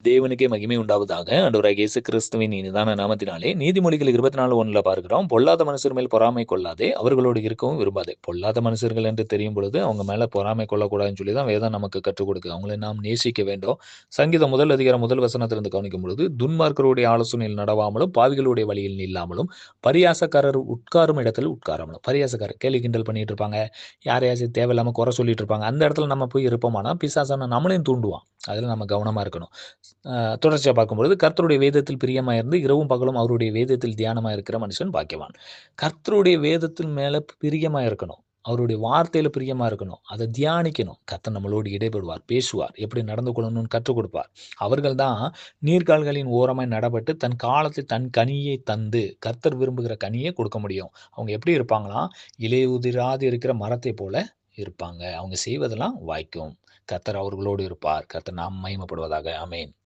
தேவனுக்கே மகிமை உண்டாவதாக. ஆண்டவராகிய இயேசு கிறிஸ்துவின் இனிதான நாமத்தினாலே நீதிமொழிகள் 24:1 பார்க்கிறோம். பொல்லாத மனுஷர் மேல் பொறாமை கொள்ளாதே, அவர்களோடு இருக்கவும் விரும்பாதே. பொல்லாத மனுஷர்கள் என்று தெரியும் பொழுது, அவங்க மேல பொறாமை கொள்ளக்கூடாதுன்னு சொல்லி தான் வேதம் நமக்கு கற்றுக் கொடுக்குது. அவங்களை நாம் நேசிக்க வேண்டும். சங்கீதம் 1 அதிகாரம் 1 வசனத்திலிருந்து கவனிக்கும் பொழுது, துன்மார்க்கருடைய ஆலோசனையில் நடவாமலும், பாவிகளுடைய வழியில் நில்லாமலும், பரியாசக்காரர் உட்காரும் இடத்தில் உட்காராமலும். பரியாசக்காரர் கேலி கிண்டல் பண்ணிட்டு இருப்பாங்க. யாரையாச்சும் தேவையில்லாம குறை சொல்லிட்டு இருப்பாங்க. அந்த இடத்துல நம்ம போய் இருப்போமானா, பிசாசான நம்மளையும் தூண்டுவான். அதுல நம்ம கவனமா இருக்கணும். அ தொடர்ச்சியா பார்க்கும்பொழுது, கர்த்தருடைய வேதத்தில் பிரியமா இருந்து, இரவும் பகலும் அவருடைய வேதத்தில் தியானமா இருக்கிற மனுஷன் பாக்கியவான். கர்த்தருடைய வேதத்தின் மேல பிரியமா இருக்கணும். அவருடைய வார்த்தையில பிரியமா இருக்கணும். அத தியானிக்கணும். கர்த்தர் நம்மளோடு இடைப்படுவார், பேசுவார், எப்படி நடந்து கொள்ளணும்னு கற்றுக் கொடுப்பார். அவர்கள் தான் நீர்க்கால்களின் ஓரமாய் நடப்பட்டு, தன் காலத்தில் தன் கனியை தந்து, கர்த்தர் விரும்புகிற கனிய கொடுக்க முடியும். அவங்க எப்படி இருப்பாங்களாம், இலையுதிராது இருக்கிற மரத்தைப் போல இருப்பாங்க. அவங்க செய்வதெல்லாம் வாய்க்கும். கர்த்தர் அவர்களோடு இருப்பார். கர்த்தர் நாம் மகிமைப்படுவதாக. ஆமென்.